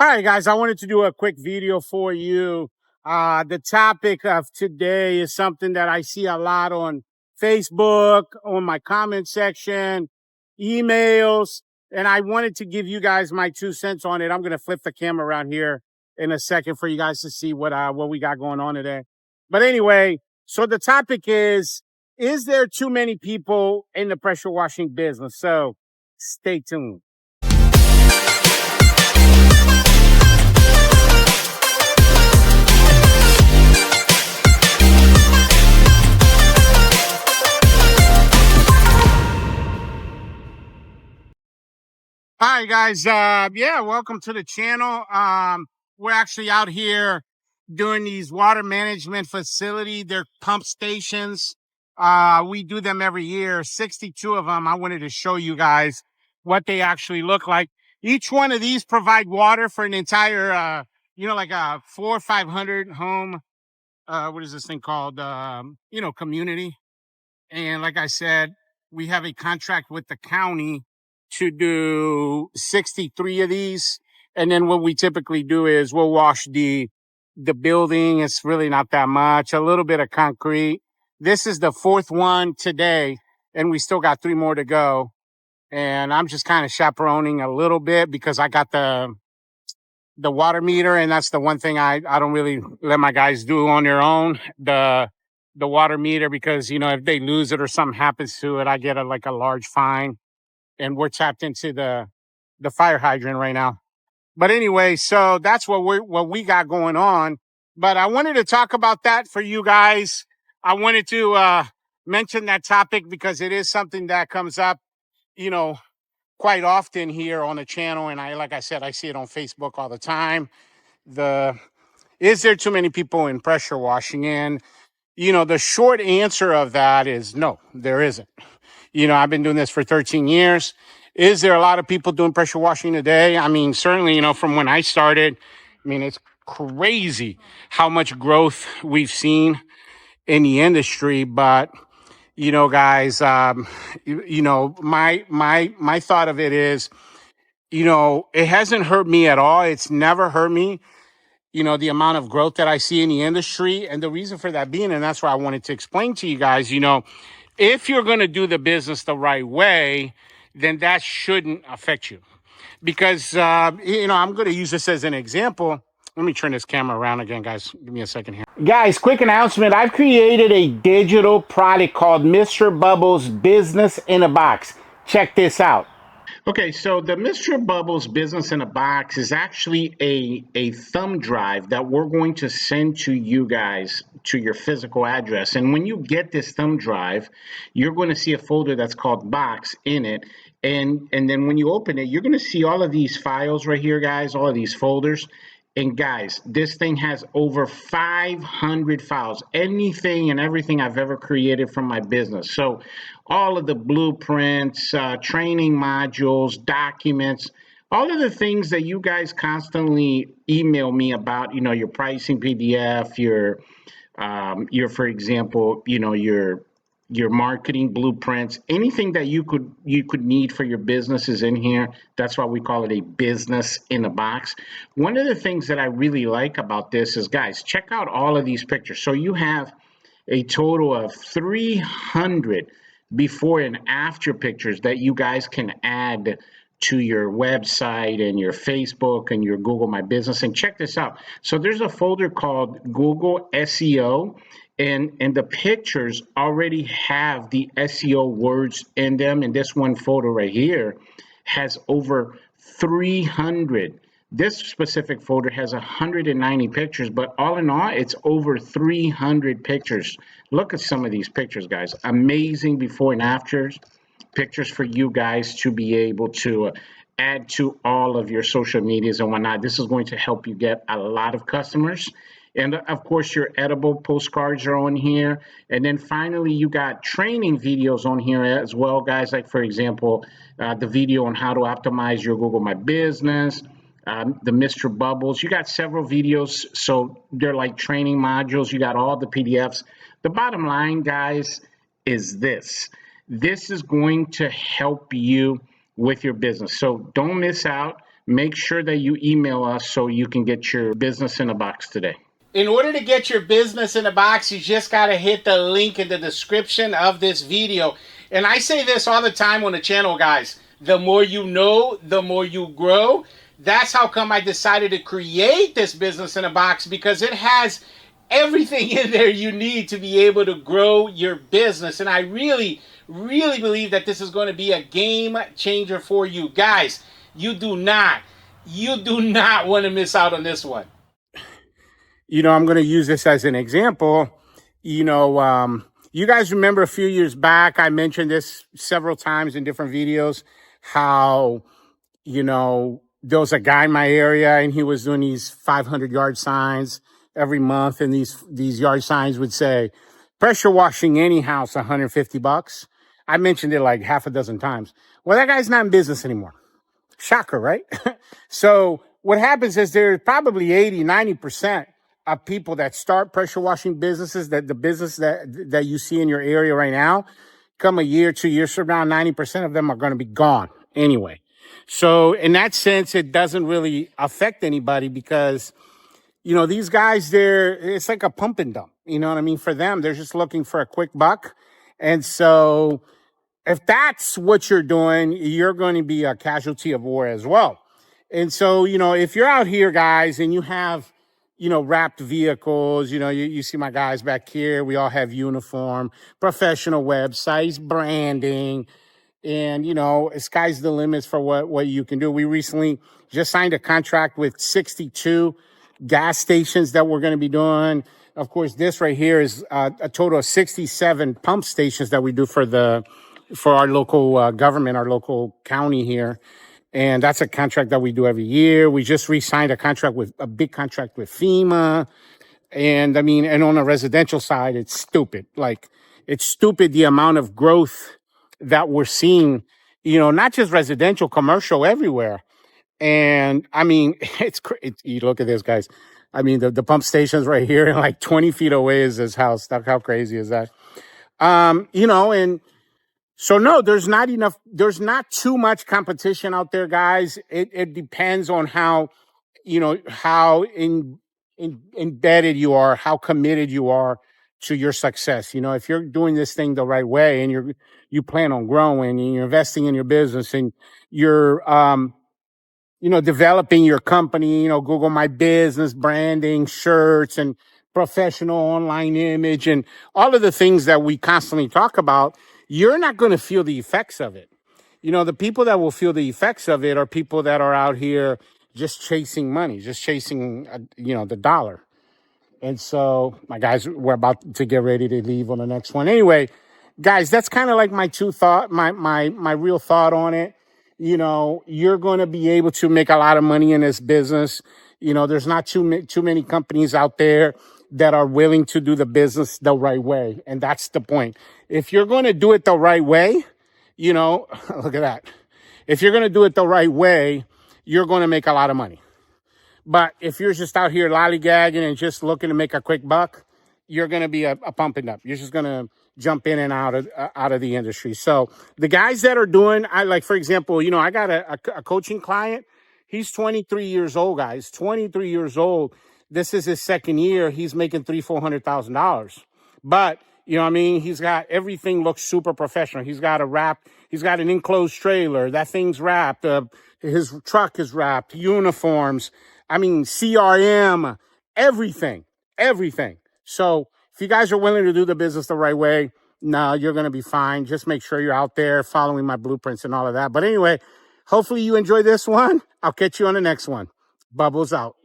All right, guys, I wanted to do a quick video for you. The topic of today is something that I see a lot on Facebook, on my comment section, emails, and I wanted to give you guys my 2 cents on it. I'm going to flip the camera around here in a second for you guys to see what we got going on today. But anyway, so the topic is there too many people in the pressure washing business? So stay tuned. Hi guys, yeah, welcome to the channel. We're actually out here doing these water management facility. They're pump stations. We do them every year, 62 of them. I wanted to show you guys what they actually look like. Each one of these provide water for an entire, like a 400 or 500 home, what is this thing called? Community. And like I said, we have a contract with the county to do 63 of these. And then what we typically do is we'll wash the building. It's really not that much, a little bit of concrete. This is the 4th one today, and we still got 3 more to go. And I'm just kind of chaperoning a little bit because I got the water meter, and that's the one thing I don't really let my guys do on their own. The water meter, because if they lose it or something happens to it, I get a large fine, and we're tapped into the fire hydrant right now. But anyway, so that's what we got going on. But I wanted to talk about that for you guys. I wanted to mention that topic because it is something that comes up, quite often here on the channel. And like I said, I see it on Facebook all the time. Is there too many people in pressure washing? And the short answer of that is no, there isn't. I've been doing this for 13 years. Is there a lot of people doing pressure washing today? I mean, certainly, from when I started, it's crazy how much growth we've seen in the industry. But, guys, my thought of it is, it hasn't hurt me at all. It's never hurt me, the amount of growth that I see in the industry. And the reason for that being, and that's why I wanted to explain to you guys, if you're going to do the business the right way, then that shouldn't affect you. Because, I'm going to use this as an example. Let me turn this camera around again, guys. Give me a second here. Guys, quick announcement. I've created a digital product called Mr. Bubbles Business in a Box. Check this out. Okay, so the Mr. Bubbles Business in a Box is actually a thumb drive that we're going to send to you guys to your physical address. And when you get this thumb drive, you're going to see a folder that's called Box in it. And then when you open it, you're going to see all of these files right here, guys, all of these folders. And guys, this thing has over 500 files, anything and everything I've ever created from my business. So all of the blueprints, training modules, documents, all of the things that you guys constantly email me about, your pricing PDF, your for example, your marketing blueprints, anything that you could need for your business is in here. That's why we call it a business in a box. One of the things that I really like about this is, guys, check out all of these pictures. So you have a total of 300 before and after pictures that you guys can add to your website and your Facebook and your Google My Business. And check this out. So there's a folder called Google SEO. And the pictures already have the SEO words in them. And this one photo right here has over 300. This specific folder has 190 pictures, but all in all, it's over 300 pictures. Look at some of these pictures, guys. Amazing before and afters pictures for you guys to be able to add to all of your social medias and whatnot. This is going to help you get a lot of customers. And of course, your edible postcards are on here. And then finally, you got training videos on here as well, guys. Like, for example, the video on how to optimize your Google My Business, the Mr. Bubbles. You got several videos. So they're like training modules. You got all the PDFs. The bottom line, guys, is this. This is going to help you with your business. So don't miss out. make sure that you email us so you can get your business in a box today. In order to get your business in a box, you just got to hit the link in the description of this video. And I say this all the time on the channel, guys. The more you know, the more you grow. That's how come I decided to create this business in a box, because it has everything in there you need to be able to grow your business. And I really, really believe that this is going to be a game changer for you. Guys, you do not want to miss out on this one. You know, I'm going to use this as an example. You know, you guys remember a few years back, I mentioned this several times in different videos, how, you know, there was a guy in my area and he was doing these 500-yard signs every month. And these yard signs would say, pressure washing any house, $150. I mentioned it like half a dozen times. Well, that guy's not in business anymore. Shocker, right? So what happens is there's probably 80, 90% of people that start pressure washing businesses, that the business that you see in your area right now, come a year, 2 years from now, 90% of them are going to be gone anyway. So in that sense, it doesn't really affect anybody because, you know, these guys, it's like a pump and dump. You know what I mean? For them, they're just looking for a quick buck. And so if that's what you're doing, you're going to be a casualty of war as well. And so, you know, if you're out here, guys, and you have, you know, wrapped vehicles, you know, you see my guys back here, we all have uniform, professional websites, branding, and, you know, sky's the limits for what you can do. We recently just signed a contract with 62 gas stations that we're going to be doing. Of course, this right here is a total of 67 pump stations that we do for our local government, our local county here. And that's a contract that we do every year. We just re-signed a big contract with FEMA. And I mean, and on the residential side, it's stupid. Like, it's stupid the amount of growth that we're seeing, you know, not just residential, commercial, everywhere. And I mean, you look at this, guys. I mean, the pump station's right here, and like 20 feet away is this house. How crazy is that? You know, and so no, there's not too much competition out there, guys. It depends on how, you know, how embedded you are, how committed you are to your success. You know, if you're doing this thing the right way and you plan on growing and you're investing in your business and you're, you know, developing your company, you know, Google My Business, branding, shirts, and professional online image, and all of the things that we constantly talk about, you're not going to feel the effects of it. You know, the people that will feel the effects of it are people that are out here just chasing money, just chasing, you know, the dollar. And so, my guys, we're about to get ready to leave on the next one. Anyway, guys, that's kind of like my real thought on it. You know, you're going to be able to make a lot of money in this business. You know, there's not too many companies out there that are willing to do the business the right way. And that's the point. If you're going to do it the right way, you know, look at that. If you're going to do it the right way, you're going to make a lot of money. But if you're just out here lollygagging and just looking to make a quick buck, you're going to be a pump and dump. You're just going to jump in and out of the industry. So the guys that are doing, for example, you know, I got a coaching client. He's 23 years old, guys, 23 years old. This is his second year. He's making $400,000. But, you know what I mean? He's got everything looks super professional. He's got an enclosed trailer. That thing's wrapped. His truck is wrapped, uniforms. I mean, CRM, everything. So if you guys are willing to do the business the right way, no, you're going to be fine. Just make sure you're out there following my blueprints and all of that. But anyway, hopefully you enjoy this one. I'll catch you on the next one. Bubbles out.